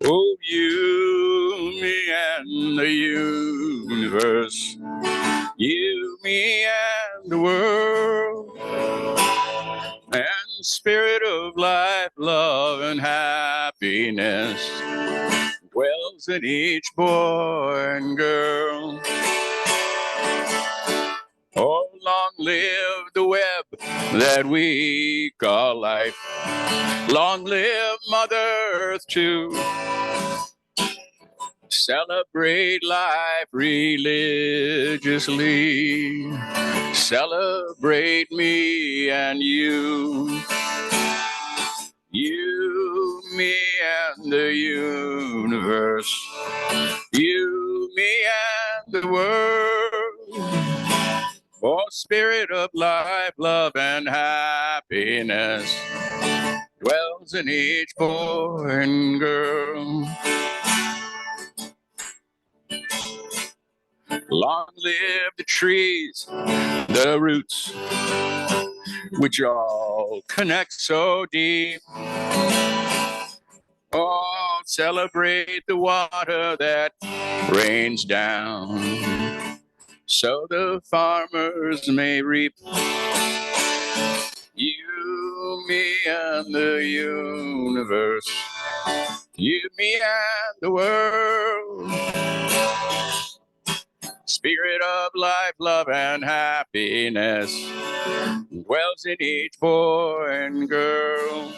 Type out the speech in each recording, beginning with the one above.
Oh, you, me, and the universe, you, me, and the world, and spirit of life, love, and happiness dwells in each boy and girl. Oh, long live the web that we call life. Long live Mother Earth too. Celebrate life religiously. Celebrate me and you. You, me, and the universe. You, me, and the world. For spirit of life, love, and happiness dwells in each boy and girl. Long live the trees, the roots, which all connect so deep. Oh, celebrate the water that rains down, so the farmers may reap. You, me, and the universe. You, me, and the world. Spirit of life, love, and happiness dwells in each boy and girl.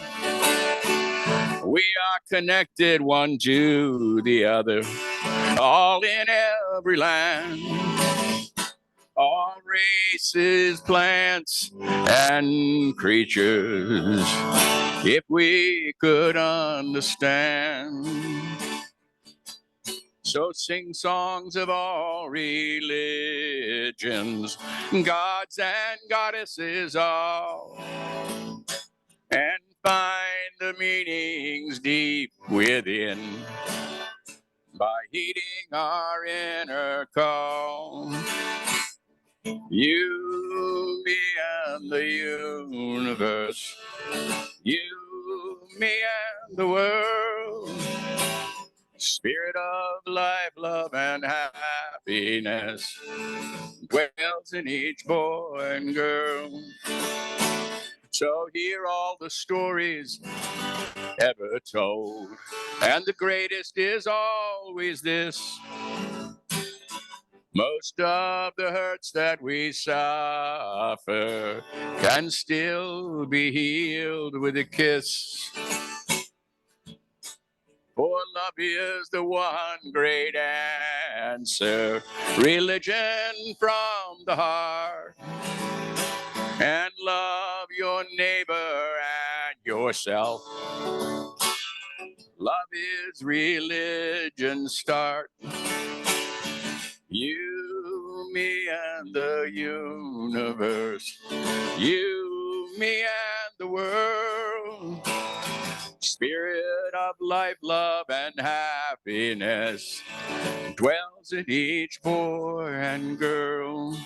We are connected one to the other, all in every land. All races, plants, and creatures, if we could understand. So sing songs of all religions, gods and goddesses all, and find the meanings deep within by heeding our inner call. You, me, and the universe. You, me, and the world. Spirit of life, love, and happiness dwells in each boy and girl. So hear all the stories ever told, and the greatest is always this. Most of the hurts that we suffer can still be healed with a kiss. For love is the one great answer, religion from the heart. And love your neighbor and yourself. Love is religion's start. You, me, and the universe. You, me, and the world. Spirit of life, love, and happiness dwells in each boy and girl.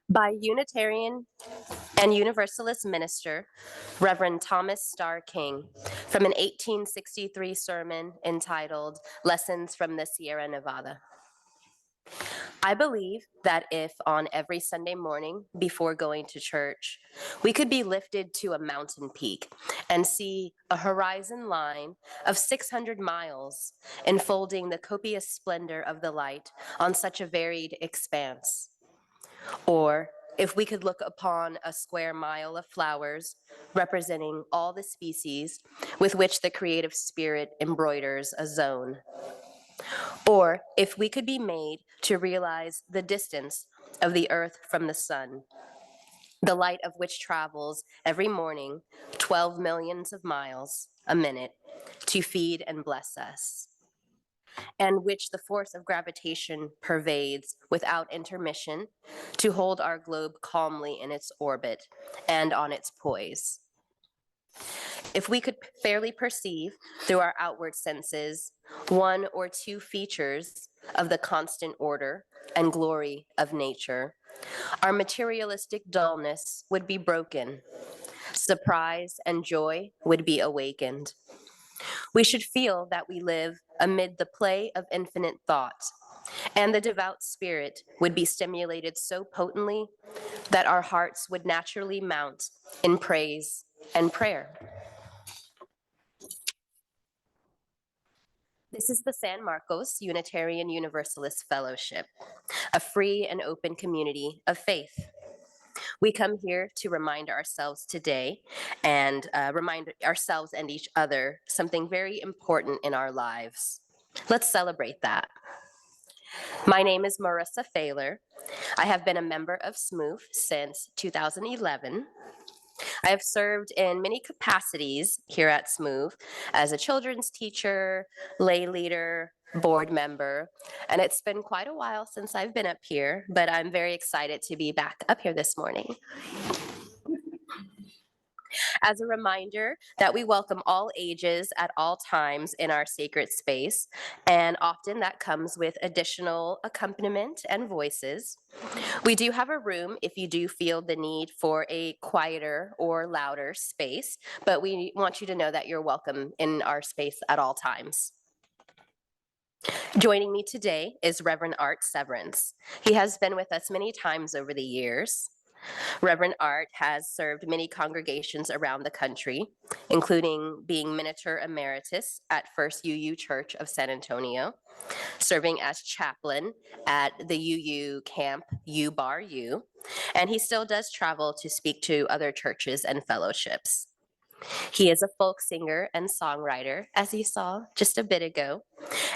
By Unitarian and Universalist minister, Reverend Thomas Starr King, from an 1863 sermon entitled Lessons from the Sierra Nevada. I believe that if on every Sunday morning before going to church, we could be lifted to a mountain peak and see a horizon line of 600 miles enfolding the copious splendor of the light on such a varied expanse, or if we could look upon a square mile of flowers representing all the species with which the creative spirit embroiders a zone, or if we could be made to realize the distance of the earth from the sun, the light of which travels every morning 12 millions of miles a minute to feed and bless us, and which the force of gravitation pervades without intermission to hold our globe calmly in its orbit and on its poise. If we could fairly perceive through our outward senses one or two features of the constant order and glory of nature, our materialistic dullness would be broken, surprise and joy would be awakened. We should feel that we live amid the play of infinite thought, and the devout spirit would be stimulated so potently that our hearts would naturally mount in praise and prayer. This is the San Marcos Unitarian Universalist Fellowship, a free and open community of faith. We come here to remind ourselves today and remind ourselves and each other something very important in our lives. Let's celebrate that. My name is Marissa Failer. I have been a member of SMOOF since 2011. I have served in many capacities here at SMOOF as a children's teacher, lay leader, board member, and it's been quite a while since I've been up here, but I'm very excited to be back up here this morning. As a reminder that we welcome all ages at all times in our sacred space, and often that comes with additional accompaniment and voices. We do have a room if you do feel the need for a quieter or louder space, but we want you to know that you're welcome in our space at all times. Joining me today is Reverend Art Severance. He has been with us many times over the years. Reverend Art has served many congregations around the country, including being Minister Emeritus at First UU Church of San Antonio, serving as chaplain at the UU camp UBARU, and he still does travel to speak to other churches and fellowships. He is a folk singer and songwriter, as you saw just a bit ago,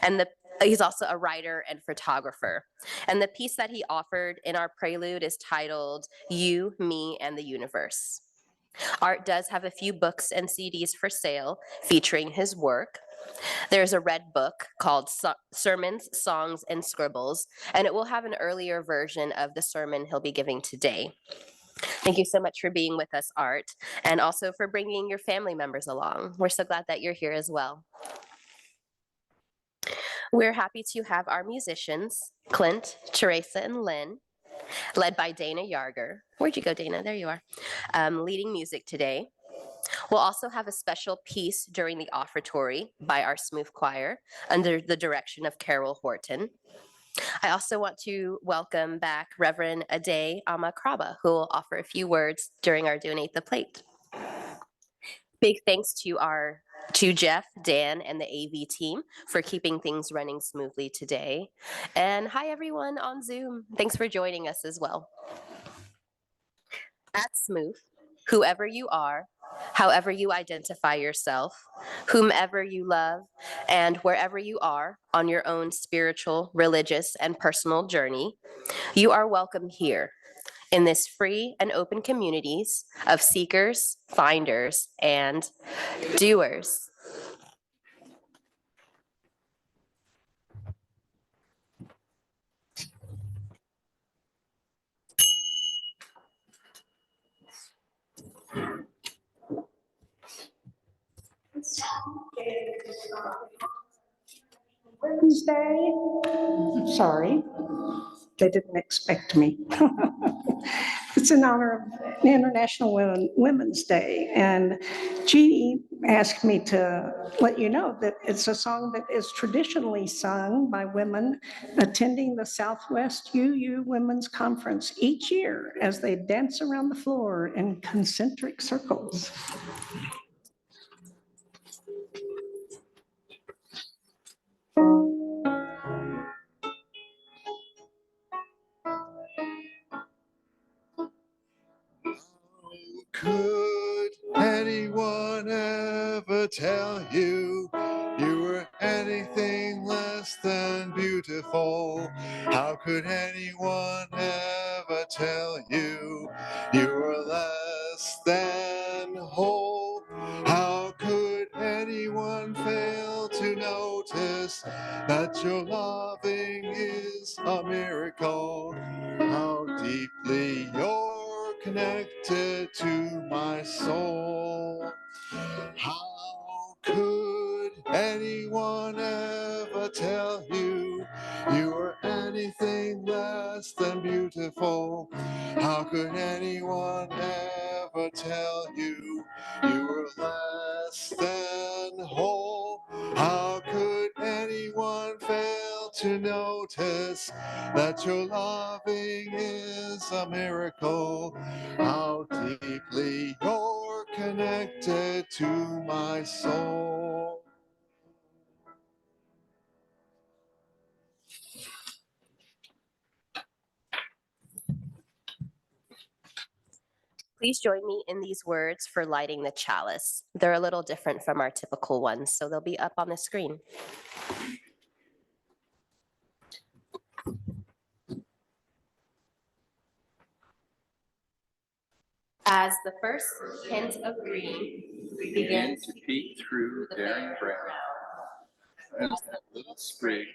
and he's also a writer and photographer. And the piece that he offered in our prelude is titled You, Me, and the Universe. Art does have a few books and CDs for sale featuring his work. There's a red book called Sermons, Songs, and Scribbles, and it will have an earlier version of the sermon he'll be giving today. Thank you so much for being with us, Art, and also for bringing your family members along. We're so glad that you're here as well. We're happy to have our musicians, Clint, Teresa, and Lynn, led by Dana Yarger. Where'd you go, Dana? There you are. Leading music today. We'll also have a special piece during the offertory by our Smooth Choir under the direction of Carol Horton. I also want to welcome back Reverend Ade Amakraba, who will offer a few words during our Donate the Plate. Big thanks to Jeff, Dan, and the AV team for keeping things running smoothly today. And hi, everyone on Zoom. Thanks for joining us as well. At Smooth, whoever you are, however you identify yourself, whomever you love, and wherever you are on your own spiritual, religious, and personal journey, you are welcome here in this free and open communities of seekers, finders, and doers. Wednesday. Sorry, they didn't expect me. It's in honor of International Women's Day, and Jeannie asked me to let you know that it's a song that is traditionally sung by women attending the Southwest UU Women's Conference each year as they dance around the floor in concentric circles. Could anyone ever tell you you were anything less than beautiful? How could anyone ever tell you you were less than whole? How could anyone fail to notice that your loving is a miracle? How deeply you're connected to my soul. How could anyone ever tell you you were anything less than beautiful? How could anyone ever tell you you were less than whole? How could anyone fail to notice that your loving is a miracle? How deeply you're connected to my soul. Please join me in these words for lighting the chalice. They're a little different from our typical ones, so they'll be up on the screen. As the first hint of green begins to peek through daring brown, as that little sprig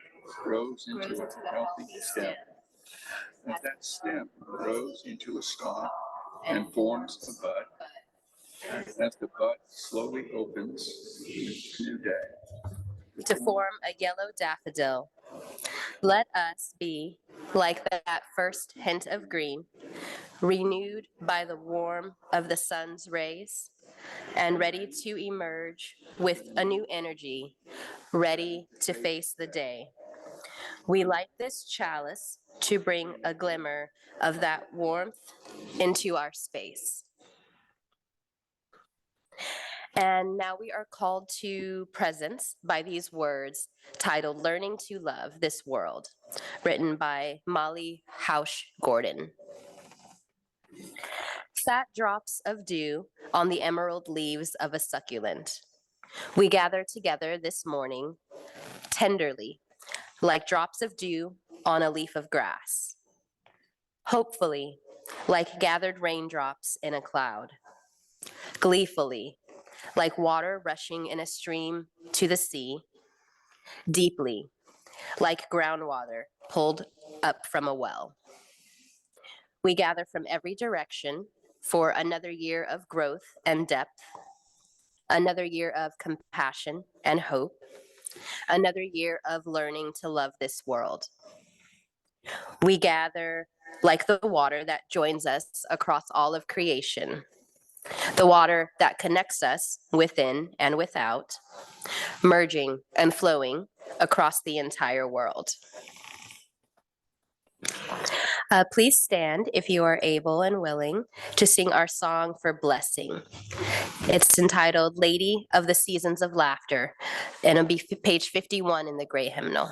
grows into a healthy stem, as that stem grows into a stalk and forms a bud, as the bud slowly opens to new day, to form a yellow daffodil. Let us be like that first hint of green, renewed by the warmth of the sun's rays, and ready to emerge with a new energy, ready to face the day. We light this chalice to bring a glimmer of that warmth into our space. And now we are called to presence by these words titled Learning to Love This World, written by Molly Hausch Gordon. Fat drops of dew on the emerald leaves of a succulent. We gather together this morning, tenderly, like drops of dew on a leaf of grass. Hopefully, like gathered raindrops in a cloud. Gleefully, like water rushing in a stream to the sea. Deeply, like groundwater pulled up from a well. We gather from every direction for another year of growth and depth, another year of compassion and hope, another year of learning to love this world. We gather like the water that joins us across all of creation, the water that connects us within and without, merging and flowing across the entire world. Please stand if you are able and willing to sing our song for blessing. It's entitled Lady of the Seasons of Laughter, and it'll be page 51 in the Gray Hymnal.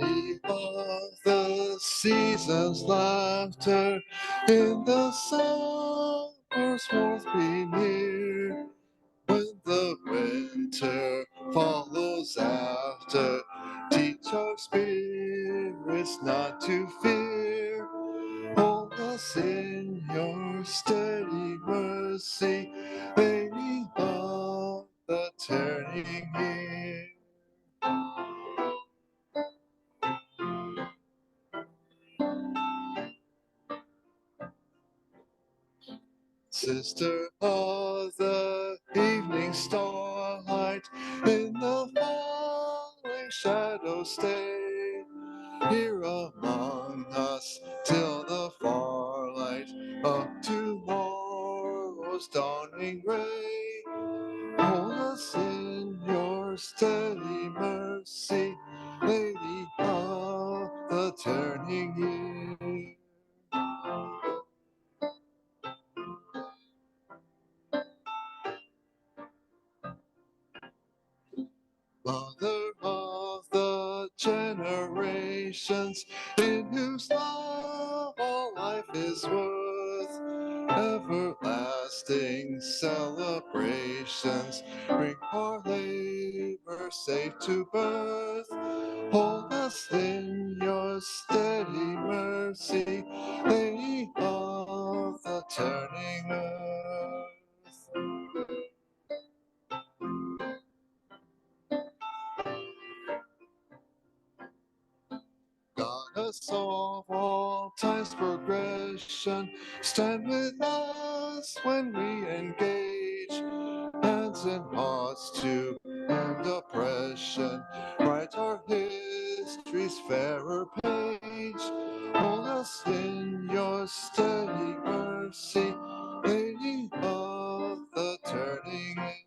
Lady of the seasons, laughter in the summer's warmth be near. When the winter follows after, teach our spirits not to fear. Hold us in your steady mercy, Lady of the turning year. sister of the evening starlight, in the falling shadows stay, here among us till the far light of tomorrow's dawning ray. Hold us in your steady mercy, Lady of the turning year. Mother of the generations, in whose love all life is worth, everlasting celebrations bring our labor safe to birth. Hold us in your steady mercy, Lady of the turning earth. Goddess of all time's progression, stand with us when we engage, hands in hearts to end oppression, write our history's fairer page. Hold us in your steady mercy, Lady of the turning age.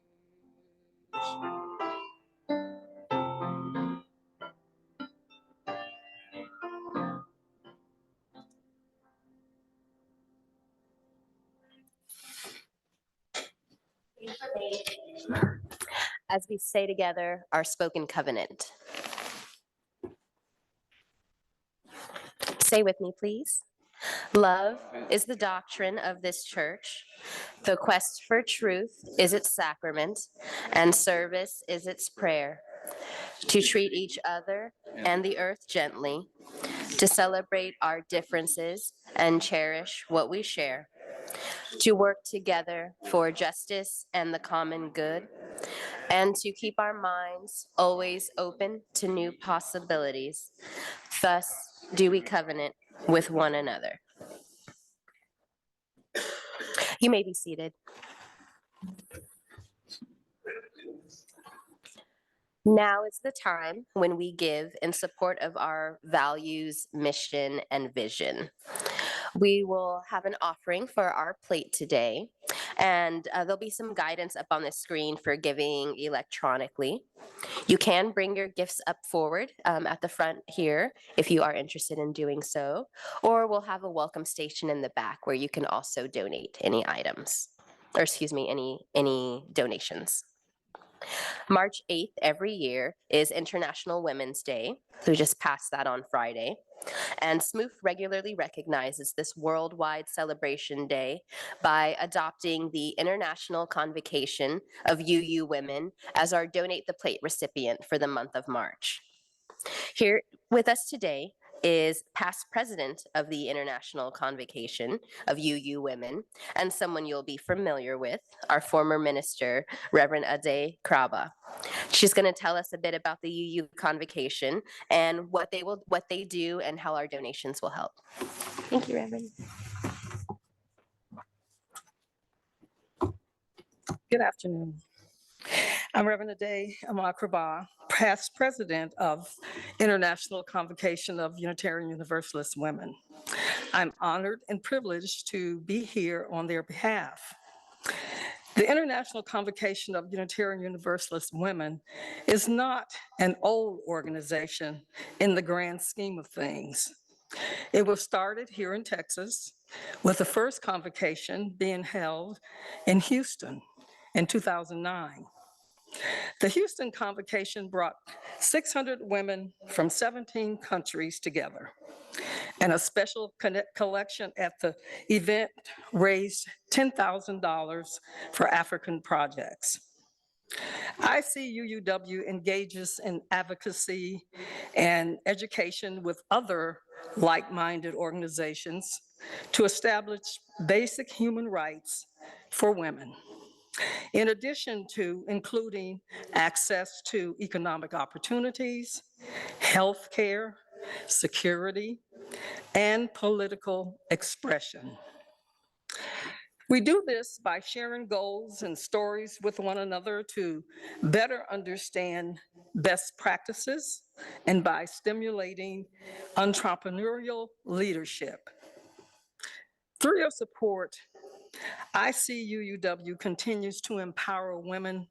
As we say together our spoken covenant. Say with me, please. Love is the doctrine of this church. The quest for truth is its sacrament, and service is its prayer. To treat each other and the earth gently, to celebrate our differences and cherish what we share, to work together for justice and the common good, and to keep our minds always open to new possibilities. Thus do we covenant with one another. You may be seated. Now is the time when we give in support of our values, mission, and vision. We will have an offering for our plate today, and there'll be some guidance up on the screen for giving electronically. You can bring your gifts up forward at the front here if you are interested in doing so, or we'll have a welcome station in the back where you can also donate any items, or excuse me, any donations. March 8th every year is International Women's Day. We just passed that on Friday. And SMOOF regularly recognizes this worldwide celebration day by adopting the International Convocation of UU Women as our Donate the Plate recipient for the month of March. Here with us today is past president of the International Convocation of UU Women, and someone you'll be familiar with, our former minister, Reverend Ade Kraba. She's going to tell us a bit about the UU Convocation and what they do and how our donations will help. Thank you, Reverend. Good afternoon. I'm Reverend Ade Kraba, past president of International Convocation of Unitarian Universalist Women. I'm honored and privileged to be here on their behalf. The International Convocation of Unitarian Universalist Women is not an old organization in the grand scheme of things. It was started here in Texas, with the first convocation being held in Houston in 2009. The Houston Convocation brought 600 women from 17 countries together, and a special collection at the event raised $10,000 for African projects. ICUUW engages in advocacy and education with other like-minded organizations to establish basic human rights for women, in addition to including access to economic opportunities, health care, security, and political expression. We do this by sharing goals and stories with one another to better understand best practices and by stimulating entrepreneurial leadership. Through your support, ICUUW continues to empower women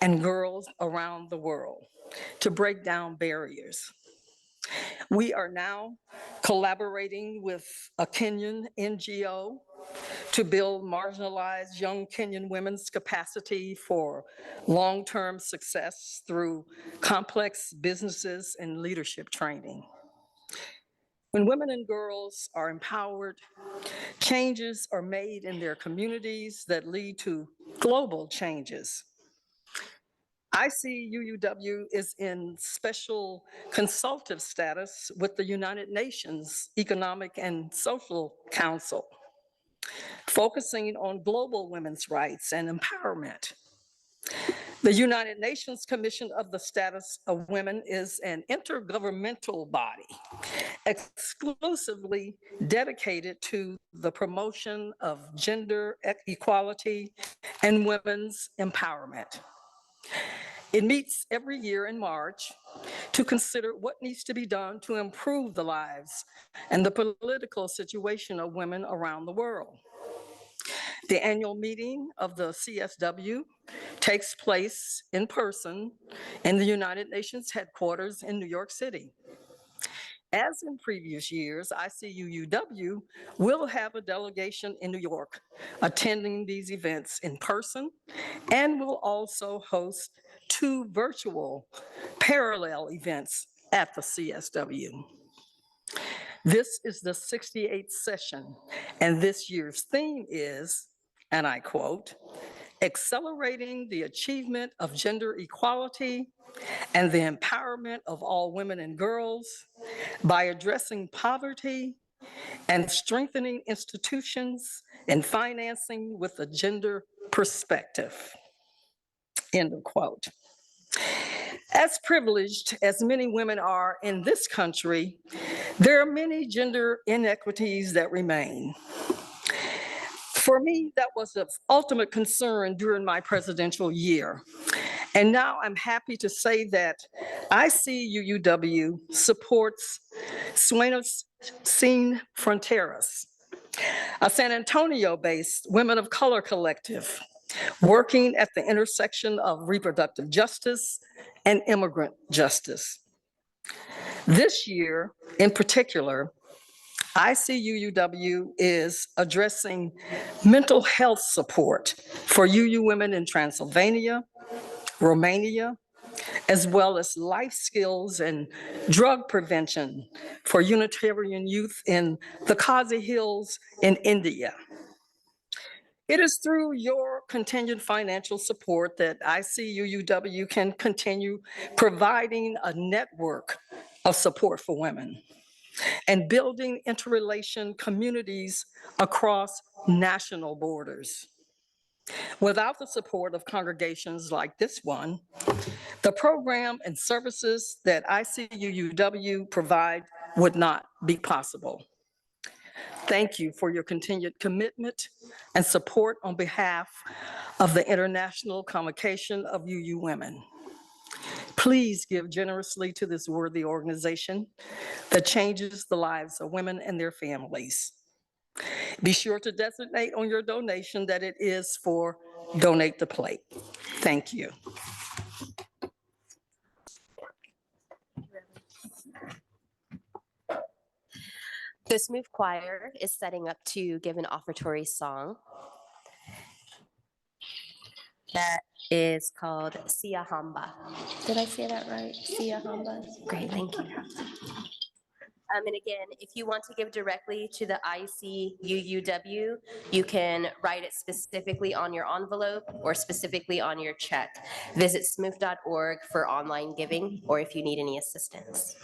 and girls around the world to break down barriers. We are now collaborating with a Kenyan NGO to build marginalized young Kenyan women's capacity for long-term success through complex businesses and leadership training. When women and girls are empowered, changes are made in their communities that lead to global changes. ICUUW is in special consultative status with the United Nations Economic and Social Council, focusing on global women's rights and empowerment. The United Nations Commission of the Status of Women is an intergovernmental body exclusively dedicated to the promotion of gender equality and women's empowerment. It meets every year in March to consider what needs to be done to improve the lives and the political situation of women around the world. The annual meeting of the CSW takes place in person in the United Nations headquarters in New York City. As in previous years, ICUUW will have a delegation in New York attending these events in person and will also host 2 virtual parallel events at the CSW. This is the 68th session, and this year's theme is, and I quote, "Accelerating the achievement of gender equality and the empowerment of all women and girls by addressing poverty and strengthening institutions and financing with a gender perspective." End of quote. As privileged as many women are in this country, there are many gender inequities that remain. For me, that was of ultimate concern during my presidential year. And now I'm happy to say that ICUUW supports Sueños Sin Fronteras, a San Antonio-based women of color collective working at the intersection of reproductive justice and immigrant justice. This year, in particular, ICUUW is addressing mental health support for UU women in Transylvania, Romania, as well as life skills and drug prevention for Unitarian youth in the Khasi Hills in India. It is through your continued financial support that ICUUW can continue providing a network of support for women and building interrelation communities across national borders. Without the support of congregations like this one, the program and services that ICUUW provide would not be possible. Thank you for your continued commitment and support on behalf of the International Convocation of UU Women. Please give generously to this worthy organization that changes the lives of women and their families. Be sure to designate on your donation that it is for Donate the Plate. Thank you. The Smooth Choir is setting up to give an offertory song that is called Sia Hamba. Did I say that right? Sia Hamba? Great, thank you. And again, if you want to give directly to the ICUUW, you can write it specifically on your envelope or specifically on your check. Visit smooth.org for online giving or if you need any assistance.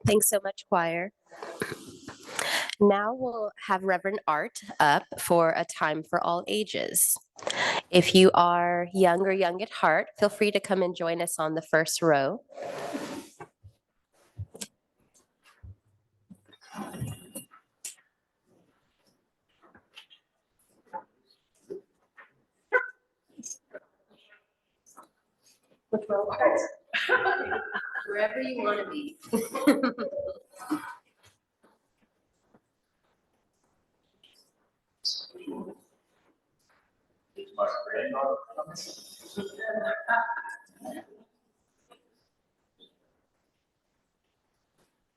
Thanks so much, choir. Now we'll have Reverend Art up for a time for all ages. If you are young or young at heart, feel free to come and join us on the first row. Wherever you want to be.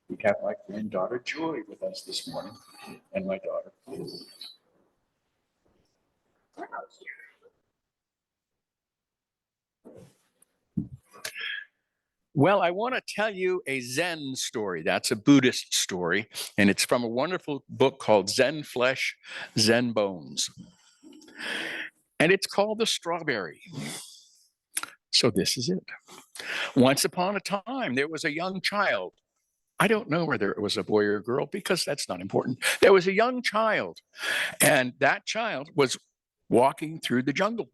We have my granddaughter Joy with us this morning, and my daughter. Well, I want to tell you a Zen story. That's a Buddhist story, and it's from a wonderful book called Zen Flesh, Zen Bones. And it's called The Strawberry. So this is it. Once upon a time, there was a young child. I don't know whether it was a boy or a girl because that's not important. There was a young child, and that child was walking through the jungle.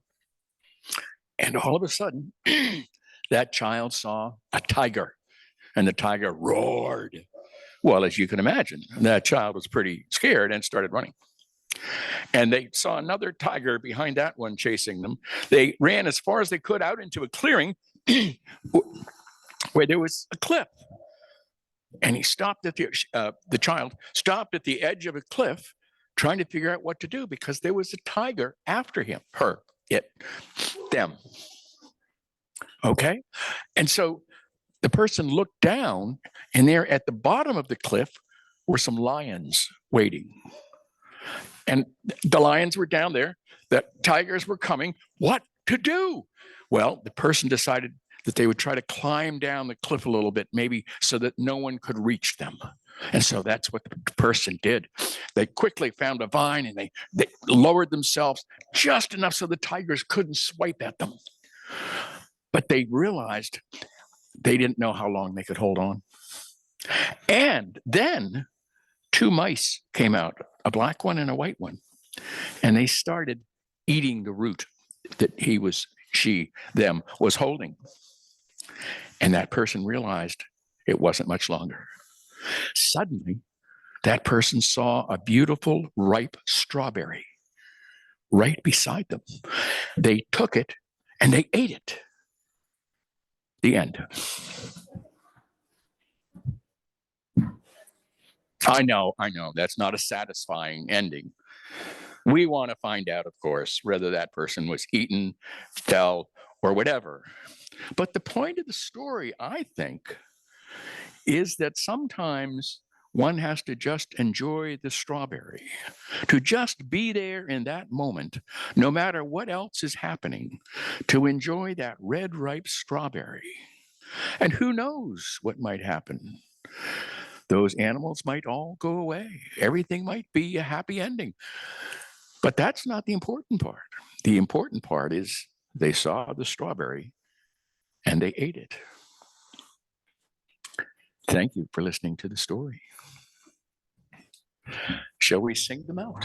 And all of a sudden, that child saw a tiger, and the tiger roared. Well, as you can imagine, that child was pretty scared and started running. And they saw another tiger behind that one chasing them. They ran as far as they could out into a clearing where there was a cliff. And he stopped at the child stopped at the edge of a cliff trying to figure out what to do because there was a tiger after him, them. Okay? And so the person looked down, and there at the bottom of the cliff were some lions waiting. And the lions were down there. The tigers were coming. What to do? Well, the person decided that they would try to climb down the cliff a little bit, maybe so that no one could reach them. And so that's what the person did. They quickly found a vine, and they lowered themselves just enough so the tigers couldn't swipe at them. But they realized they didn't know how long they could hold on. And then 2 mice came out, a black one and a white one, and they started eating the root that he was them was holding. And that person realized it wasn't much longer. Suddenly, that person saw a beautiful, ripe strawberry right beside them. They took it and they ate it. The end. I know, that's not a satisfying ending. We want to find out, of course, whether that person was eaten, fell, or whatever. But the point of the story, I think, is that sometimes one has to just enjoy the strawberry, to just be there in that moment, no matter what else is happening, to enjoy that red, ripe strawberry. And who knows what might happen? Those animals might all go away. Everything might be a happy ending. But that's not the important part. The important part is they saw the strawberry and they ate it. Thank you for listening to the story. Shall we sing them out?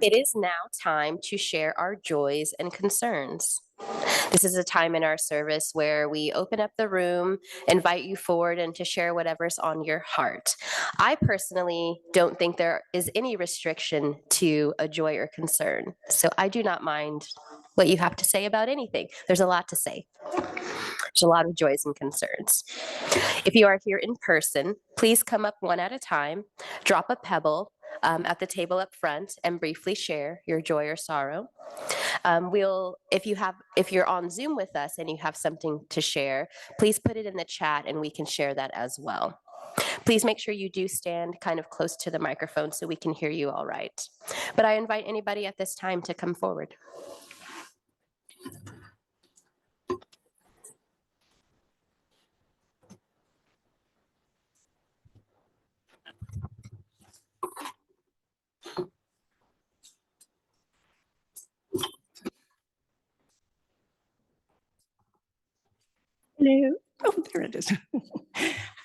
It is now time to share our joys and concerns. This is a time in our service where we open up the room, invite you forward, and to share whatever's on your heart. I personally don't think there is any restriction to a joy or concern, so I do not mind what you have to say about anything. There's a lot to say. There's a lot of joys and concerns. If you are here in person, please come up one at a time, drop a pebble at the table up front, and briefly share your joy or sorrow. If you're on Zoom with us and you have something to share, please put it in the chat and we can share that as well. Please make sure you do stand kind of close to the microphone so we can hear you all right. But I invite anybody at this time to come forward. Hello. Oh, there it is.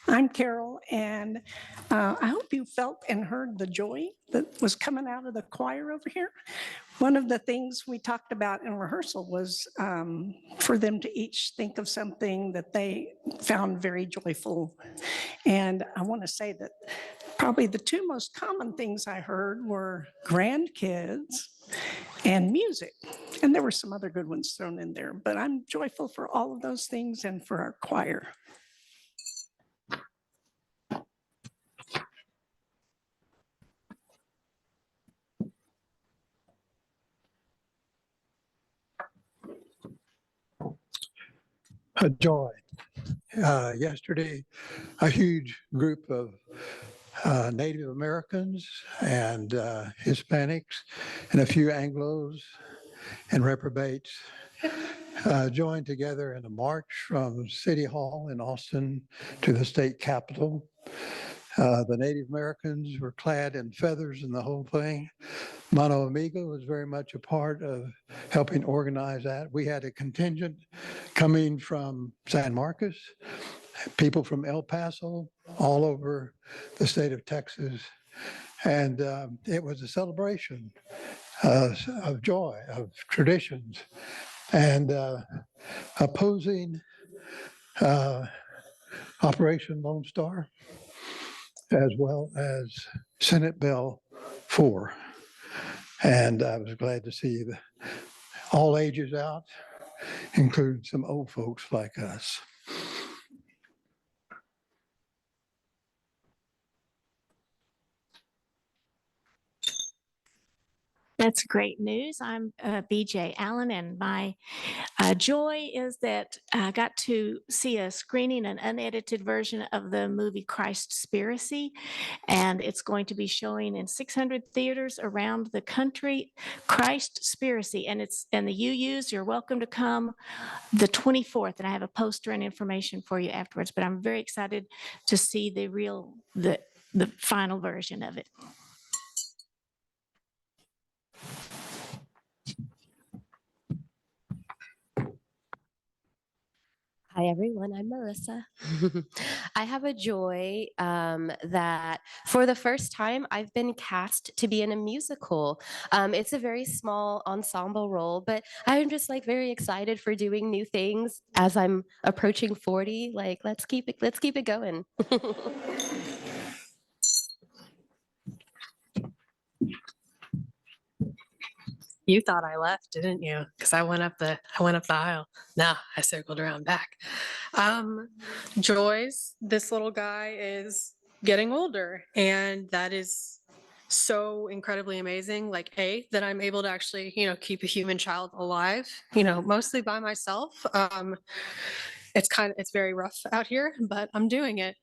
I'm Carol, and I hope you felt and heard the joy that was coming out of the choir over here. One of the things we talked about in rehearsal was for them to each think of something that they found very joyful. And I want to say that probably the two most common things I heard were grandkids and music. And there were some other good ones thrown in there, but I'm joyful for all of those things and for our choir. A joy. Yesterday, a huge group of Native Americans and Hispanics and a few Anglos and reprobates joined together in a march from City Hall in Austin to the state capitol. The Native Americans were clad in feathers and the whole thing. Mano Amiga was very much a part of helping organize that. We had a contingent coming from San Marcos, people from El Paso, all over the state of Texas. And it was a celebration of joy, of traditions, and opposing Operation Lone Star, as well as Senate Bill 4. And I was glad to see all ages out, including some old folks like us. That's great news. I'm BJ Allen, and my joy is that I got to see a screening, an unedited version of the movie Christspiracy, and it's going to be showing in 600 theaters around the country. Christspiracy, and the UUs, you're welcome to come the 24th, and I have a poster and information for you afterwards, but I'm very excited to see the final version of it. Hi, everyone. I'm Marissa. I have a joy that for the first time, I've been cast to be in a musical. It's a very small ensemble role, but I'm just like very excited for doing new things as I'm approaching 40. Like, let's keep it going. You thought I left, didn't you? Because I went up the aisle. No, I circled around back. Joyce, this little guy is getting older, and that is so incredibly amazing. Like, that I'm able to actually, keep a human child alive, mostly by myself. It's very rough out here, but I'm doing it.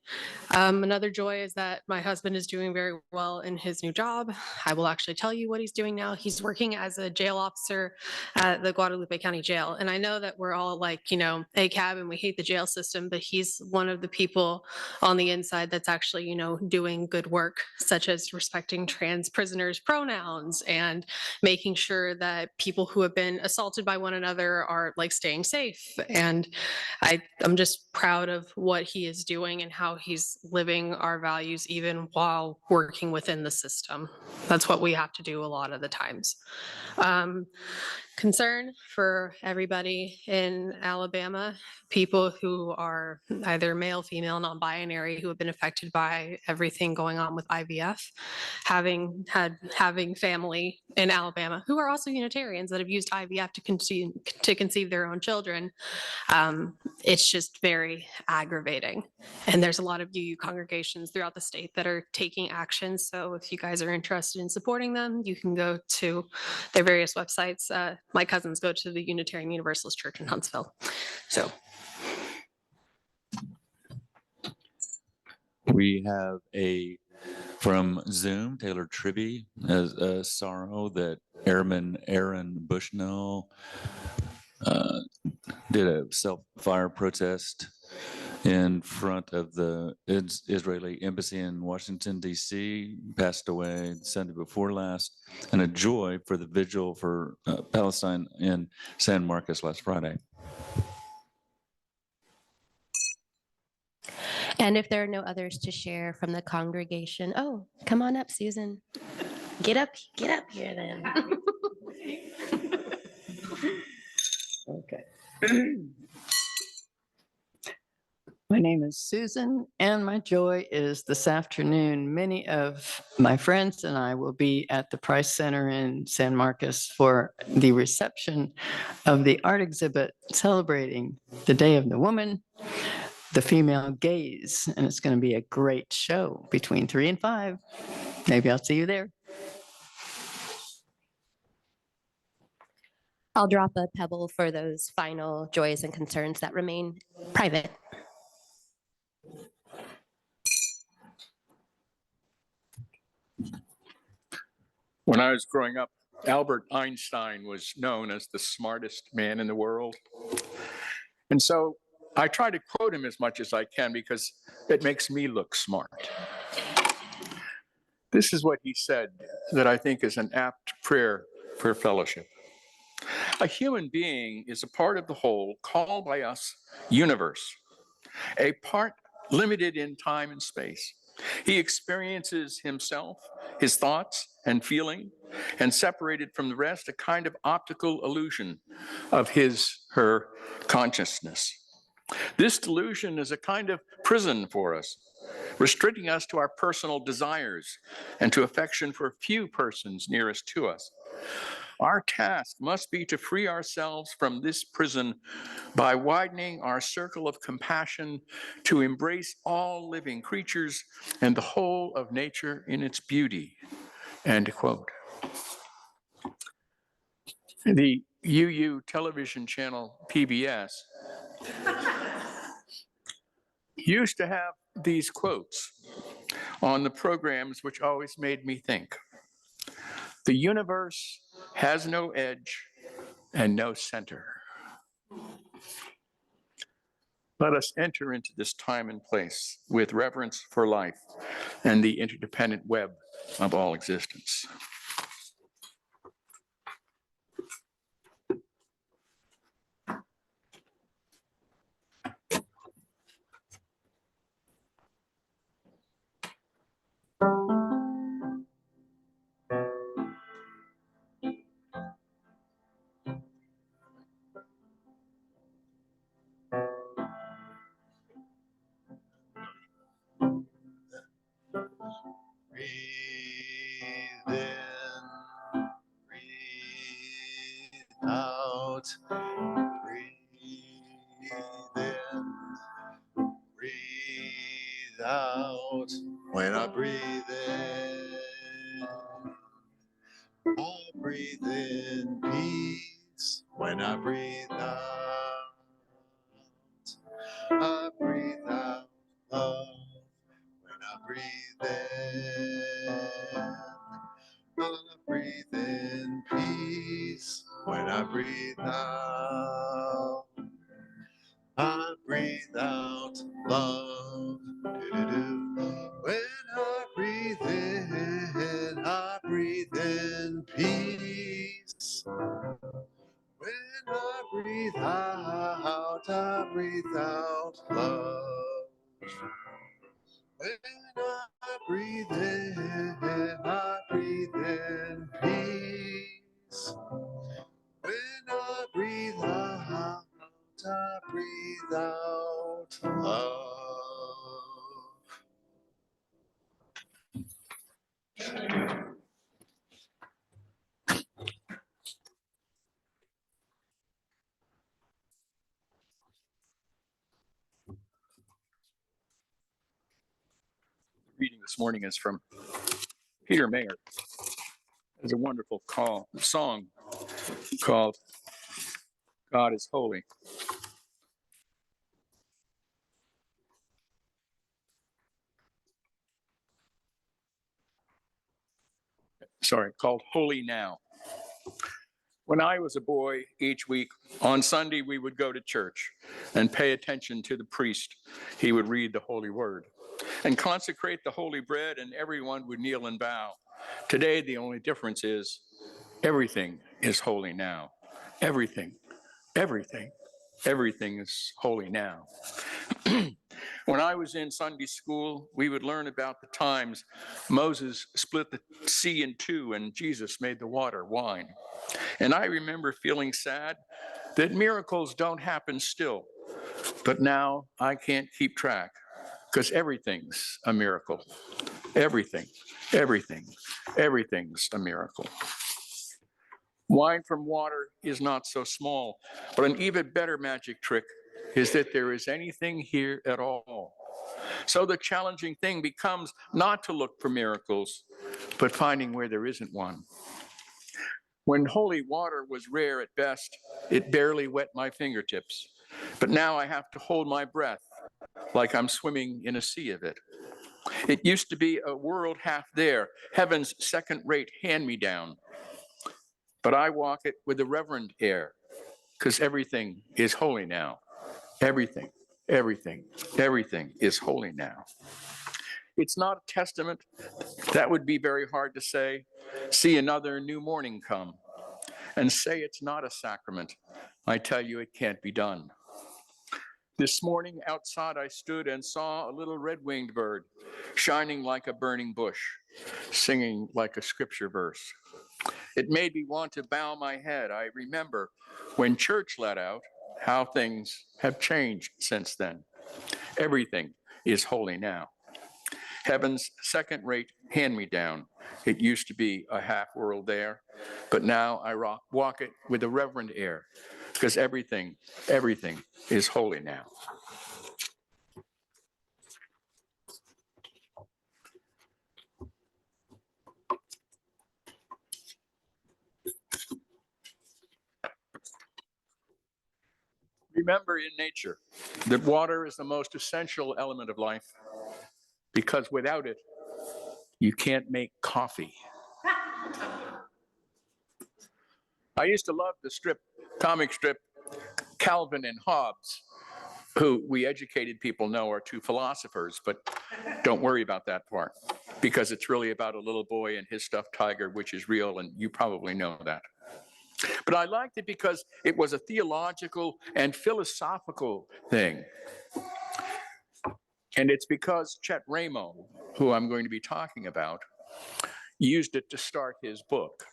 Another joy is that my husband is doing very well in his new job. I will actually tell you what he's doing now. He's working as a jail officer at the Guadalupe County Jail. And I know that we're all like, ACAB and we hate the jail system, but he's one of the people on the inside that's actually, doing good work, such as respecting trans prisoners' pronouns and making sure that people who have been assaulted by one another are like staying safe. And I'm just proud of what he is doing and how he's living our values even while working within the system. That's what we have to do a lot of the times. Concern for everybody in Alabama, people who are either male, female, non-binary, who have been affected by everything going on with IVF, having family in Alabama who are also Unitarians that have used IVF to conceive their own children. It's just very aggravating. And there's a lot of UU congregations throughout the state that are taking action. So if you guys are interested in supporting them, you can go to their various websites. My cousins go to the Unitarian Universalist Church in Huntsville. So we have from Zoom, Taylor Tribby has a sorrow that Airman Aaron Bushnell did a self-fire protest in front of the Israeli embassy in Washington, D.C., passed away Sunday before last, and a joy for the vigil for Palestine in San Marcos last Friday. And if there are no others to share from the congregation, oh, come on up, Susan. Get up here then. Okay. My name is Susan, and my joy is this afternoon. Many of my friends and I will be at the Price Center in San Marcos for the reception of the art exhibit celebrating the Day of the Woman, the female gaze, and it's going to be a great show between 3 and 5. Maybe I'll see you there. I'll drop a pebble for those final joys and concerns that remain private. When I was growing up, Albert Einstein was known as the smartest man in the world. And so I try to quote him as much as I can because it makes me look smart. This is what he said that I think is an apt prayer for fellowship. A human being is a part of the whole called by us universe, a part limited in time and space. He experiences himself, his thoughts and feeling, and separated from the rest, a kind of optical illusion of her consciousness. This delusion is a kind of prison for us, restricting us to our personal desires and to affection for few persons nearest to us. Our task must be to free ourselves from this prison by widening our circle of compassion to embrace all living creatures and the whole of nature in its beauty. End quote. The UU television channel PBS used to have these quotes on the programs, which always made me think. The universe has no edge and no center. Let us enter into this time and place with reverence for life and the interdependent web of all existence. Breathe in, breathe out, breathe in, breathe out. When I breathe in, I breathe in peace. When I breathe out, I breathe out love. When I breathe in, I breathe in peace. When I breathe out, I breathe out love. Do-do-do. When I breathe in, I breathe in peace. When I breathe out, I breathe out love. When I breathe in, I breathe in peace. When I breathe out, I breathe out love. Reading this morning is from Peter Mayer. There's a wonderful song called God is Holy. Called Holy Now. When I was a boy, each week on Sunday, we would go to church and pay attention to the priest. He would read the holy word and consecrate the holy bread, and everyone would kneel and bow. Today, the only difference is everything is holy now. Everything, everything, everything is holy now. When I was in Sunday school, we would learn about the times Moses split the sea in two and Jesus made the water wine. And I remember feeling sad that miracles don't happen still. But now I can't keep track because everything's a miracle. Everything, everything, everything's a miracle. Wine from water is not so small, but an even better magic trick is that there is anything here at all. So the challenging thing becomes not to look for miracles, but finding where there isn't one. When holy water was rare at best, it barely wet my fingertips. But now I have to hold my breath like I'm swimming in a sea of it. It used to be a world half there, heaven's second-rate hand-me-down. But I walk it with a reverent air, because everything is holy now. Everything, everything, everything is holy now. It's not a testament. That would be very hard to say. See another new morning come and say it's not a sacrament. I tell you, it can't be done. This morning outside I stood and saw a little red-winged bird shining like a burning bush, singing like a scripture verse. It made me want to bow my head. I remember when church let out how things have changed since then. Everything is holy now. Heaven's second-rate hand-me-down. It used to be a half world there, but now I walk it with a reverent air, because everything, everything is holy now. Remember in nature that water is the most essential element of life, because without it, you can't make coffee. I used to love the comic strip, Calvin and Hobbes, who we educated people know are two philosophers, but don't worry about that part, because it's really about a little boy and his stuffed tiger, which is real, and you probably know that. But I liked it because it was a theological and philosophical thing. And it's because Chet Rayno, who I'm going to be talking about, used it to start his book,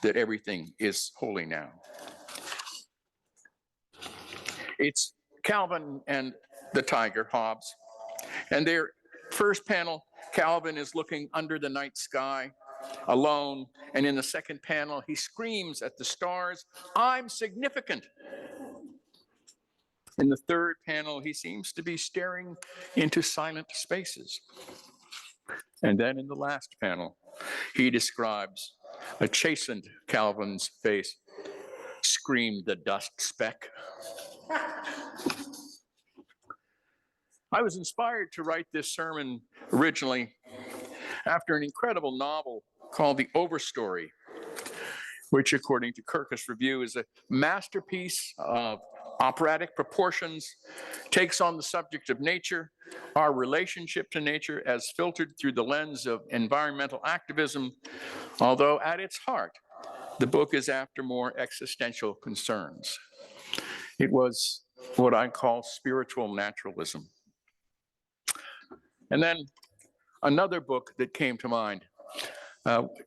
that everything is holy now. It's Calvin and the tiger, Hobbes, and their first panel, Calvin is looking under the night sky, alone, and in the second panel, he screams at the stars, "I'm significant." In the third panel, he seems to be staring into silent spaces. And then in the last panel, he describes a chastened Calvin's face, screamed the dust speck. I was inspired to write this sermon originally after an incredible novel called The Overstory, which according to Kirkus Review is a masterpiece of operatic proportions, takes on the subject of nature, our relationship to nature as filtered through the lens of environmental activism, although at its heart, the book is after more existential concerns. It was what I call spiritual naturalism. And then another book that came to mind,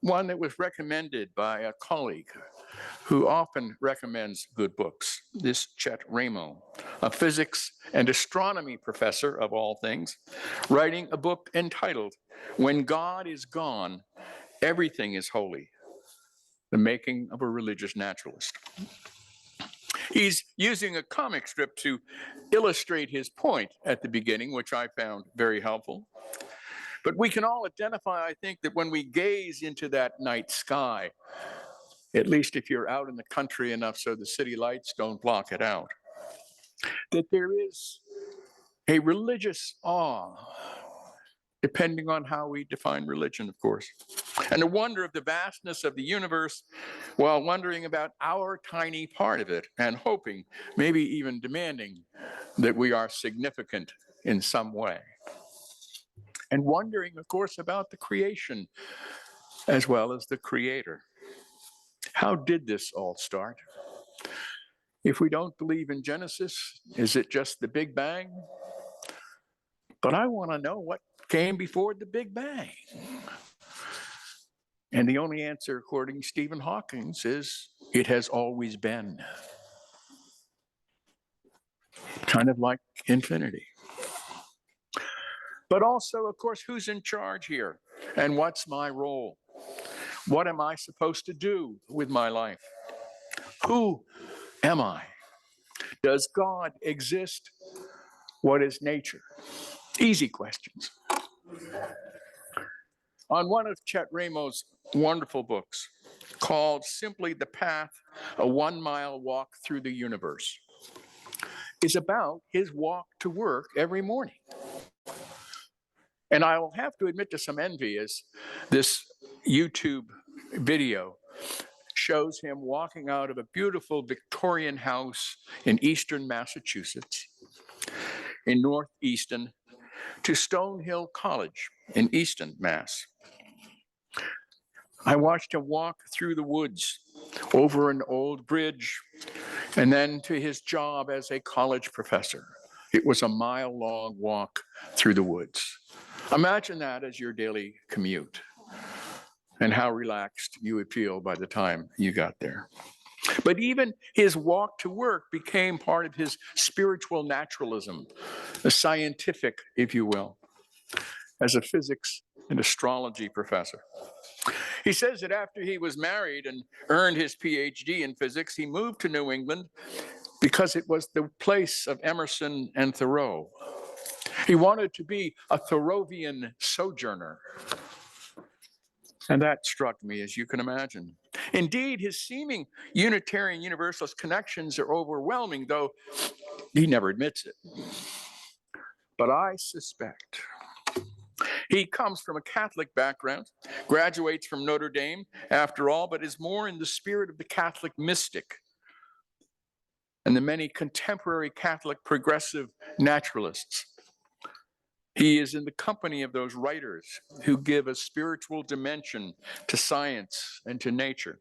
one that was recommended by a colleague who often recommends good books, this Chet Rayno, a physics and astronomy professor of all things, writing a book entitled, "When God is Gone, Everything is Holy, the Making of a Religious Naturalist." He's using a comic strip to illustrate his point at the beginning, which I found very helpful. But we can all identify, I think, that when we gaze into that night sky, at least if you're out in the country enough so the city lights don't block it out, that there is a religious awe, depending on how we define religion, of course, and a wonder of the vastness of the universe while wondering about our tiny part of it and hoping, maybe even demanding, that we are significant in some way. And wondering, of course, about the creation as well as the creator. How did this all start? If we don't believe in Genesis, is it just the Big Bang? But I want to know what came before the Big Bang. And the only answer, according to Stephen Hawking, is it has always been. Kind of like infinity. But also, of course, who's in charge here? And what's my role? What am I supposed to do with my life? Who am I? Does God exist? What is nature? Easy questions. On one of Chet Rayno's wonderful books called simply The Path, a 1-mile walk through the universe, is about his walk to work every morning. And I will have to admit to some envy as this YouTube video shows him walking out of a beautiful Victorian house in eastern Massachusetts, in North Easton, to Stonehill College in Easton, Mass. I watched him walk through the woods, over an old bridge, and then to his job as a college professor. It was a mile-long walk through the woods. Imagine that as your daily commute, and how relaxed you would feel by the time you got there. But even his walk to work became part of his spiritual naturalism, a scientific, if you will, as a physics and astrology professor. He says that after he was married and earned his PhD in physics, he moved to New England because it was the place of Emerson and Thoreau. He wanted to be a Thoreauvian sojourner. And that struck me, as you can imagine. Indeed, his seeming Unitarian Universalist connections are overwhelming, though he never admits it. But I suspect he comes from a Catholic background, graduates from Notre Dame, after all, but is more in the spirit of the Catholic mystic and the many contemporary Catholic progressive naturalists. He is in the company of those writers who give a spiritual dimension to science and to nature,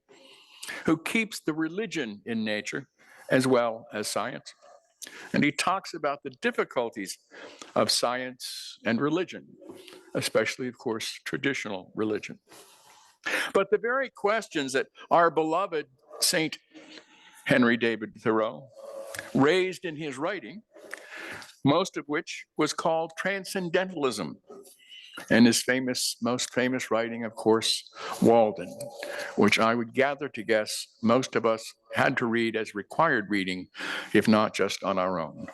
who keeps the religion in nature as well as science. And he talks about the difficulties of science and religion, especially, of course, traditional religion. But the very questions that our beloved Saint Henry David Thoreau raised in his writing, most of which was called transcendentalism, and his most famous writing, of course, Walden, which I would gather to guess most of us had to read as required reading, if not just on our own.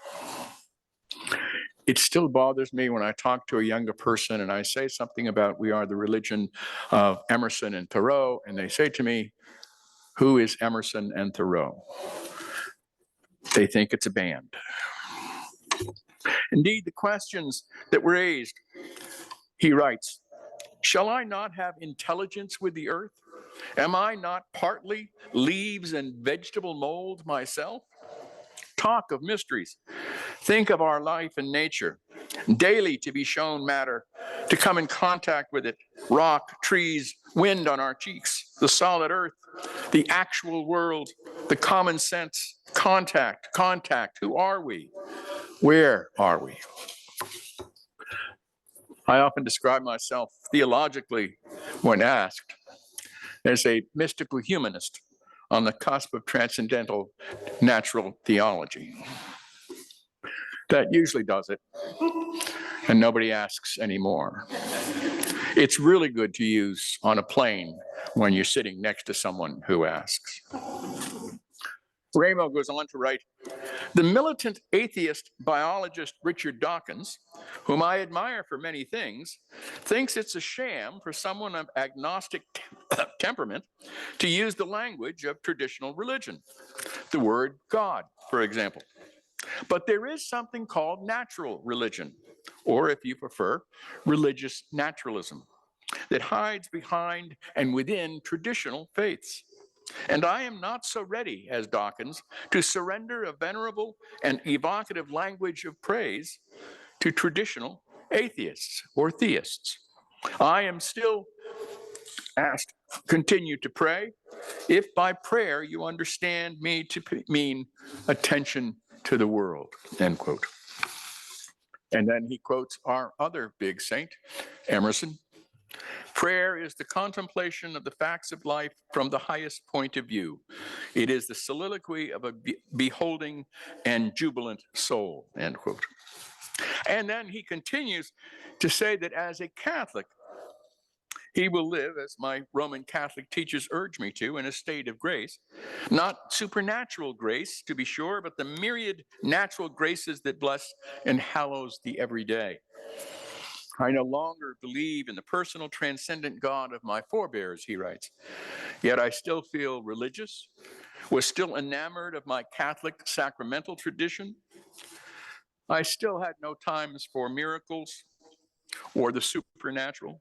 It still bothers me when I talk to a younger person and I say something about we are the religion of Emerson and Thoreau, and they say to me, who is Emerson and Thoreau? They think it's a band. Indeed, the questions that were raised, he writes, shall I not have intelligence with the earth? Am I not partly leaves and vegetable mold myself? Talk of mysteries. Think of our life and nature, daily to be shown matter, to come in contact with it, rock, trees, wind on our cheeks, the solid earth, the actual world, the common sense, contact. Who are we? Where are we? I often describe myself theologically, when asked, as a mystical humanist on the cusp of transcendental natural theology. That usually does it, and nobody asks anymore. It's really good to use on a plane when you're sitting next to someone who asks. Rayno goes on to write, the militant atheist biologist Richard Dawkins, whom I admire for many things, thinks it's a sham for someone of agnostic temperament to use the language of traditional religion, the word God, for example. But there is something called natural religion, or if you prefer, religious naturalism, that hides behind and within traditional faiths. And I am not so ready as Dawkins to surrender a venerable and evocative language of praise to traditional atheists or theists. I am still asked, continue to pray, if by prayer you understand me to mean attention to the world, end quote. And then he quotes our other big saint, Emerson. Prayer is the contemplation of the facts of life from the highest point of view. It is the soliloquy of a beholding and jubilant soul, end quote. And then he continues to say that as a Catholic, he will live, as my Roman Catholic teachers urge me to, in a state of grace, not supernatural grace, to be sure, but the myriad natural graces that bless and hallows the everyday. I no longer believe in the personal transcendent God of my forebears, he writes, yet I still feel religious, was still enamored of my Catholic sacramental tradition. I still had no times for miracles or the supernatural.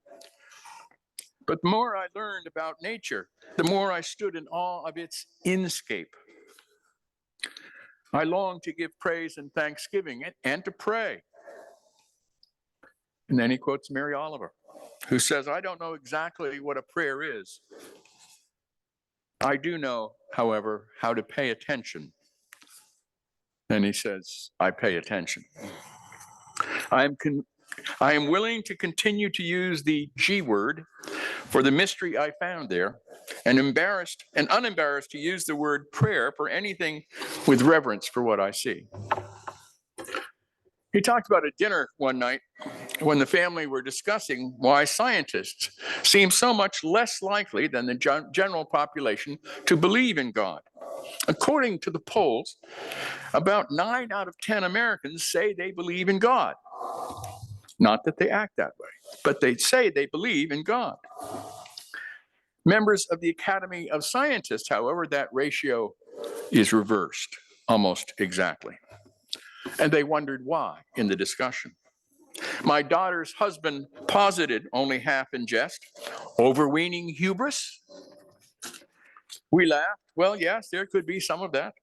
But the more I learned about nature, the more I stood in awe of its inscape. I longed to give praise and thanksgiving and to pray. And then he quotes Mary Oliver, who says, I don't know exactly what a prayer is. I do know, however, how to pay attention. And he says, I pay attention. I am willing to continue to use the G word for the mystery I found there, and unembarrassed to use the word prayer for anything with reverence for what I see. He talked about a dinner one night when the family were discussing why scientists seem so much less likely than the general population to believe in God. According to the polls, about 9 out of 10 Americans say they believe in God. Not that they act that way, but they say they believe in God. Members of the Academy of Scientists, however, that ratio is reversed almost exactly. And they wondered why in the discussion. My daughter's husband posited, only half in jest, overweening hubris. We laughed. Well, yes, there could be some of that.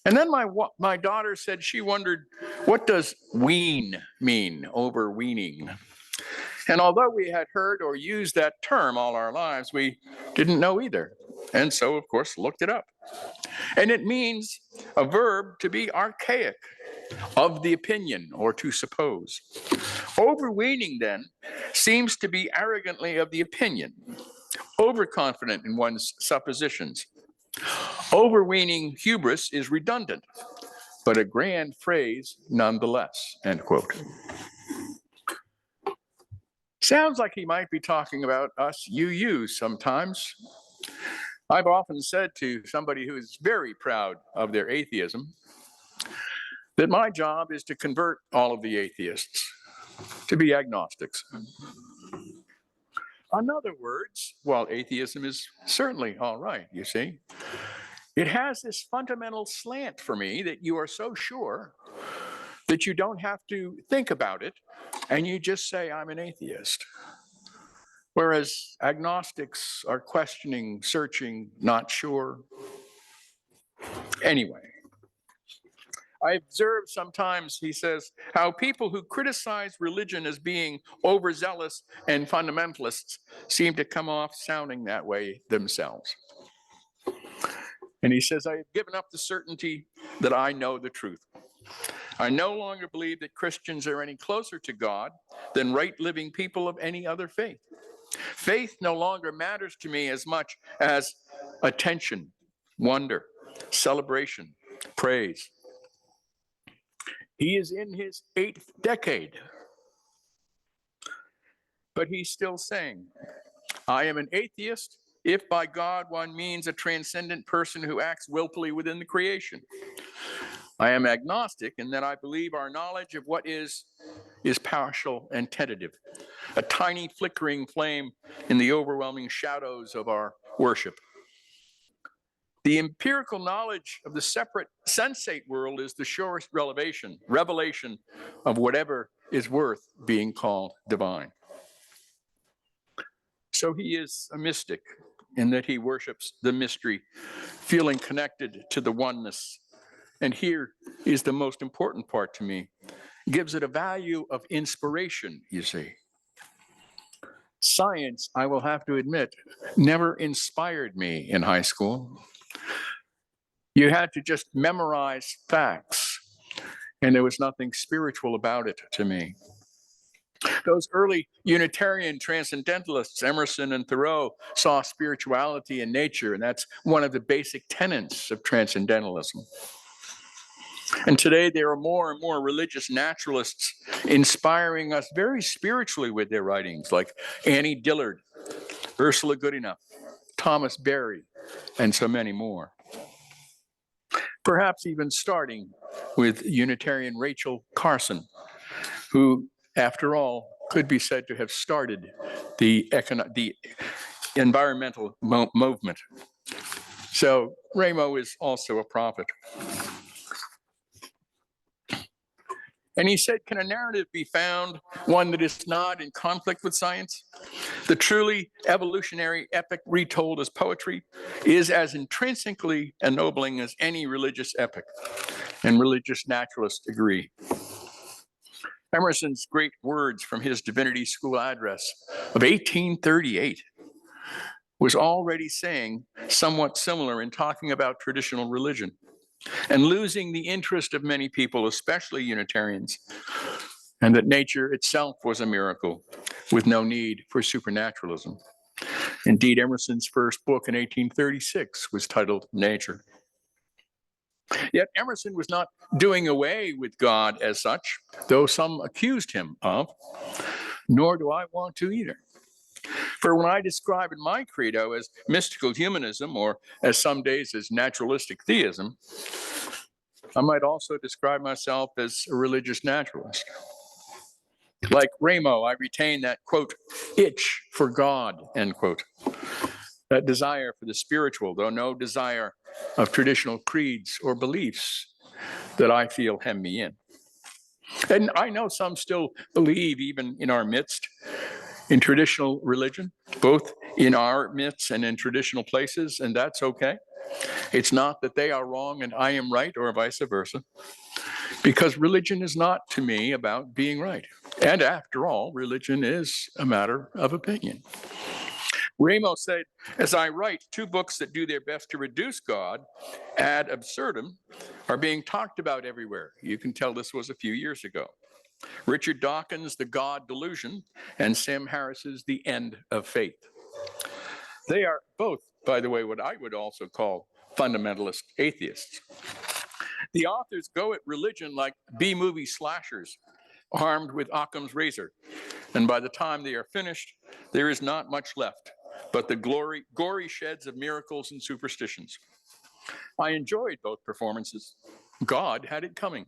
And then my daughter said she wondered, what does wean mean, overweening? And although we had heard or used that term all our lives, we didn't know either. And so, of course, looked it up. And it means a verb to be archaic, of the opinion, or to suppose. Overweening, then, seems to be arrogantly of the opinion, overconfident in one's suppositions. Overweening hubris is redundant, but a grand phrase nonetheless, end quote. Sounds like he might be talking about us UUs sometimes. I've often said to somebody who is very proud of their atheism that my job is to convert all of the atheists to be agnostics. In other words, while atheism is certainly all right, you see, it has this fundamental slant for me that you are so sure that you don't have to think about it and you just say, I'm an atheist. Whereas agnostics are questioning, searching, not sure. Anyway, I observe sometimes, he says, how people who criticize religion as being overzealous and fundamentalists seem to come off sounding that way themselves. And he says, I have given up the certainty that I know the truth. I no longer believe that Christians are any closer to God than right living people of any other faith. Faith no longer matters to me as much as attention, wonder, celebration, praise. He is in his 8th decade, but he's still saying, I am an atheist if by God one means a transcendent person who acts willfully within the creation. I am agnostic in that I believe our knowledge of what is partial and tentative, a tiny flickering flame in the overwhelming shadows of our worship. The empirical knowledge of the separate sensate world is the surest revelation of whatever is worth being called divine. So he is a mystic in that he worships the mystery, feeling connected to the oneness. And here is the most important part to me. Gives it a value of inspiration, you see. Science, I will have to admit, never inspired me in high school. You had to just memorize facts, and there was nothing spiritual about it to me. Those early Unitarian transcendentalists, Emerson and Thoreau, saw spirituality in nature, and that's one of the basic tenets of transcendentalism. And today there are more and more religious naturalists inspiring us very spiritually with their writings, like Annie Dillard, Ursula Goodenough, Thomas Berry, and so many more. Perhaps even starting with Unitarian Rachel Carson, who, after all, could be said to have started the environmental movement. So Rayno is also a prophet. And he said, can a narrative be found, one that is not in conflict with science? The truly evolutionary epic retold as poetry is as intrinsically ennobling as any religious epic, and religious naturalists agree. Emerson's great words from his divinity school address of 1838 was already saying somewhat similar in talking about traditional religion and losing the interest of many people, especially Unitarians, and that nature itself was a miracle with no need for supernaturalism. Indeed, Emerson's first book in 1836 was titled Nature. Yet Emerson was not doing away with God as such, though some accused him of, nor do I want to either. For when I describe in my credo as mystical humanism, or as some days as naturalistic theism, I might also describe myself as a religious naturalist. Like Rayno, I retain that, quote, itch for God, end quote. That desire for the spiritual, though no desire of traditional creeds or beliefs that I feel hem me in. And I know some still believe, even in our midst, in traditional religion, both in our midst and in traditional places, and that's okay. It's not that they are wrong and I am right, or vice versa, because religion is not, to me, about being right. And after all, religion is a matter of opinion. Rayno said, as I write, two books that do their best to reduce God ad absurdum are being talked about everywhere. You can tell this was a few years ago. Richard Dawkins' The God Delusion, and Sam Harris's The End of Faith. They are both, by the way, what I would also call fundamentalist atheists. The authors go at religion like B-movie slashers armed with Occam's razor, and by the time they are finished, there is not much left but the gory sheds of miracles and superstitions. I enjoyed both performances. God had it coming.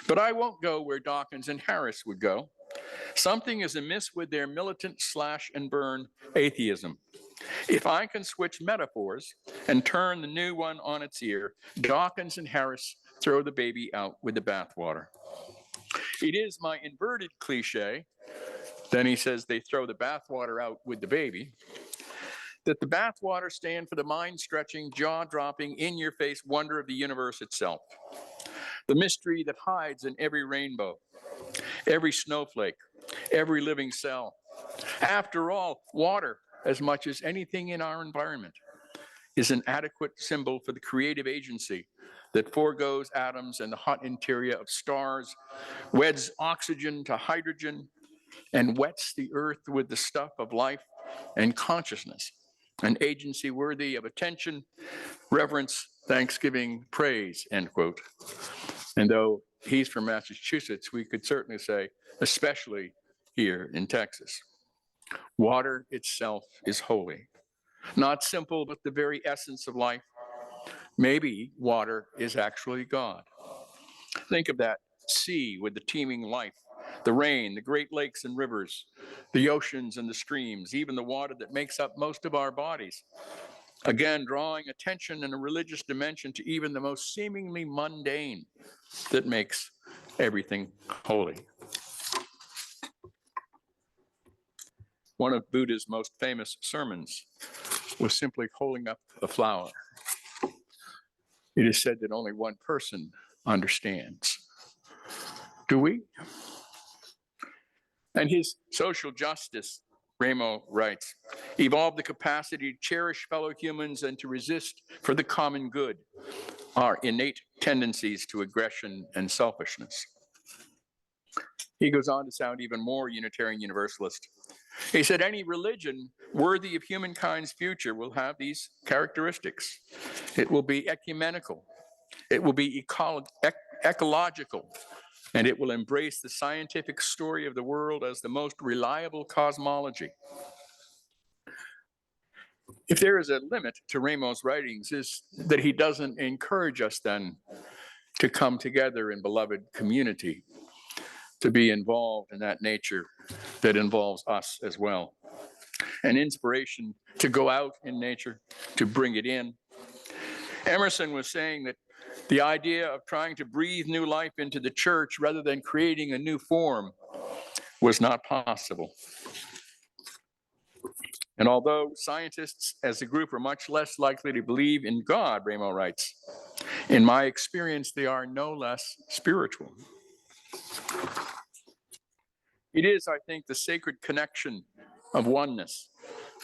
But I won't go where Dawkins and Harris would go. Something is amiss with their militant slash and burn atheism. If I can switch metaphors and turn the new one on its ear, Dawkins and Harris throw the baby out with the bathwater. It is my inverted cliche, then he says they throw the bathwater out with the baby, that the bathwater stand for the mind-stretching, jaw-dropping, in-your-face wonder of the universe itself. The mystery that hides in every rainbow, every snowflake, every living cell. After all, water, as much as anything in our environment, is an adequate symbol for the creative agency that foregoes atoms and the hot interior of stars, weds oxygen to hydrogen, and wets the earth with the stuff of life and consciousness, an agency worthy of attention, reverence, thanksgiving, praise, end quote. And though he's from Massachusetts, we could certainly say, especially here in Texas. Water itself is holy, not simple, but the very essence of life. Maybe water is actually God. Think of that sea with the teeming life, the rain, the great lakes and rivers, the oceans and the streams, even the water that makes up most of our bodies. Again, drawing attention in a religious dimension to even the most seemingly mundane that makes everything holy. One of Buddha's most famous sermons was simply holding up a flower. It is said that only one person understands. Do we? And his social justice, Rayno writes, evolved the capacity to cherish fellow humans and to resist for the common good our innate tendencies to aggression and selfishness. He goes on to sound even more Unitarian Universalist. He said, any religion worthy of humankind's future will have these characteristics. It will be ecumenical. It will be ecological. And it will embrace the scientific story of the world as the most reliable cosmology. If there is a limit to Rayno's writings, is that he doesn't encourage us then to come together in beloved community, to be involved in that nature that involves us as well. An inspiration to go out in nature, to bring it in. Emerson was saying that the idea of trying to breathe new life into the church rather than creating a new form was not possible. And although scientists as a group are much less likely to believe in God, Rayno writes, in my experience, they are no less spiritual. It is, I think, the sacred connection of oneness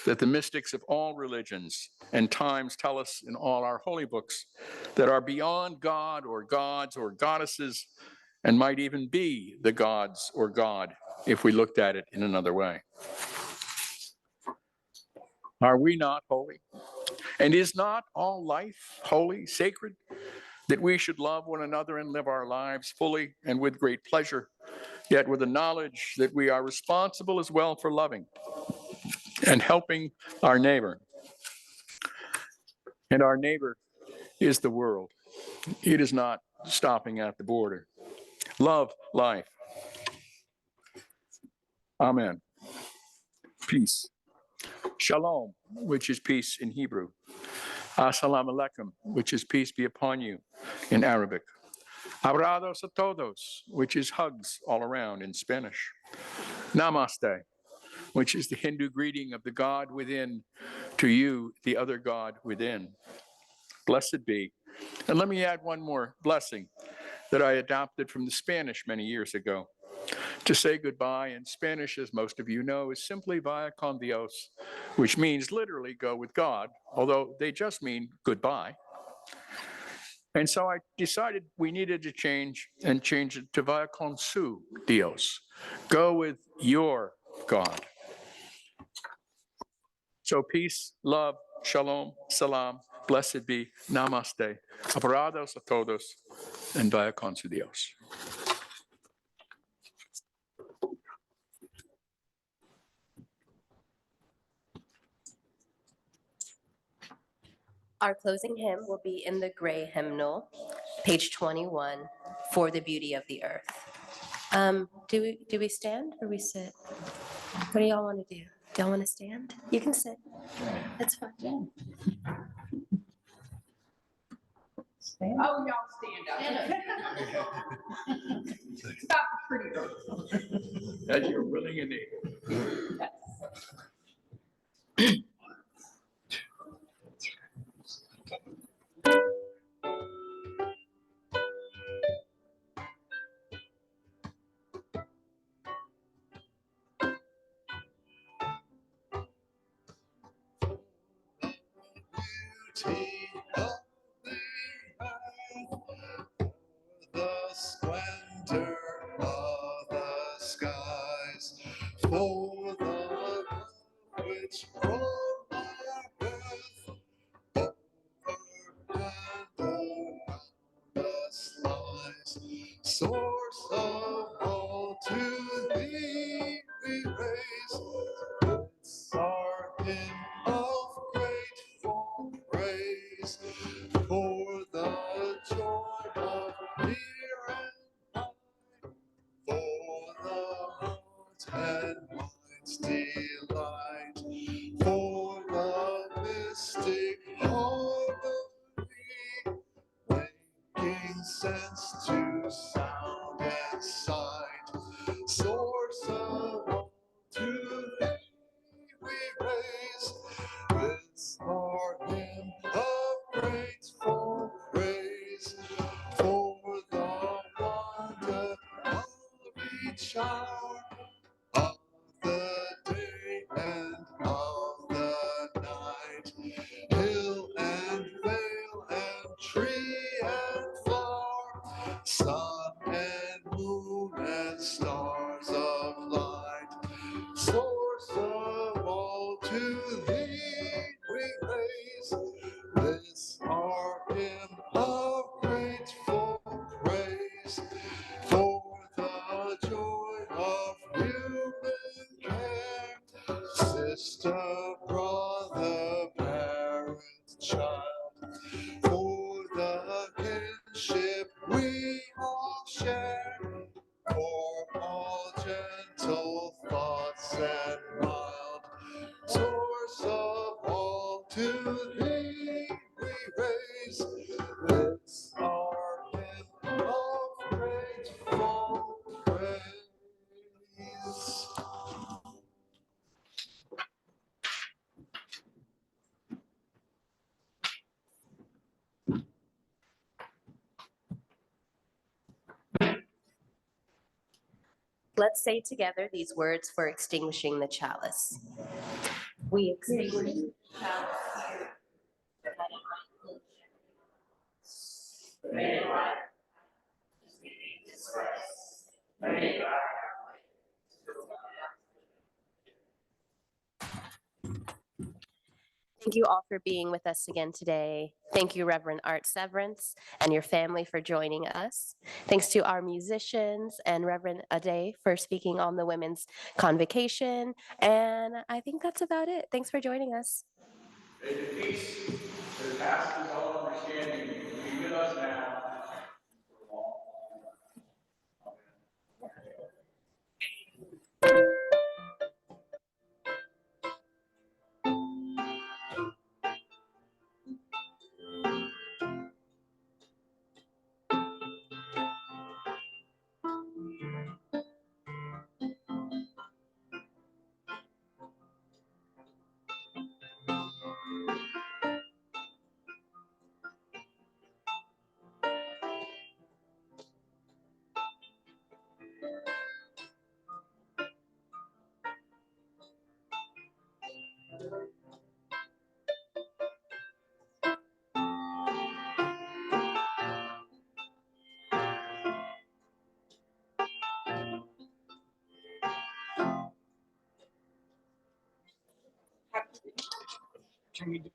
that the mystics of all religions and times tell us in all our holy books that are beyond God or gods or goddesses and might even be the gods or God if we looked at it in another way. Are we not holy? And is not all life holy, sacred, that we should love one another and live our lives fully and with great pleasure, yet with the knowledge that we are responsible as well for loving and helping our neighbor. And our neighbor is the world. It is not stopping at the border. Love life. Amen. Peace. Shalom, which is peace in Hebrew. Assalamu alaikum, which is peace be upon you in Arabic. Abrados a todos, which is hugs all around in Spanish. Namaste, which is the Hindu greeting of the God within to you, the other God within. Blessed be. And let me add one more blessing that I adopted from the Spanish many years ago. To say goodbye in Spanish, as most of you know, is simply vaya con Dios, which means literally go with God, although they just mean goodbye. And so I decided we needed to change it to vaya con su Dios, go with your God. So peace, love, shalom, salam, blessed be, namaste, abrados a todos, and vaya con su Dios. Our closing hymn will be in the gray hymnal, page 21, For the Beauty of the Earth. Do we stand or we sit? What do y'all want to do? Do y'all want to stand? You can sit. That's fine. Oh, y'all stand up. Stop the pretty girls. As you're willing and able. The splendor of the skies, for the love which from our birth over and around us lies. Source of all, to thee we raise this our hymn of grateful praise, for the joy of near and high, for the heart and mind's delight, for the mystic harmony, linking sense to sound and sight. Source of all, to thee we raise this our hymn of grateful praise, for the wonder of each hour of the day and of the night, hill and vale and tree and flower, sun and moon and stars of light. Source of all, to thee we raise this our hymn of grateful praise, for the joy of human care, sister, brother, parent, child, for the kinship we all share, for all gentle thoughts and mild. Source of all, to thee we raise this our hymn of grateful praise. Let's say together these words for extinguishing the chalice. We extinguish the chalice. Thank you all for being with us again today. Thank you, Reverend Art Severance and your family for joining us. Thanks to our musicians and Reverend Ade for speaking on the Women's Convocation. And I think that's about it. Thanks for joining us. May the peace that passes all understanding be with us now. Can we do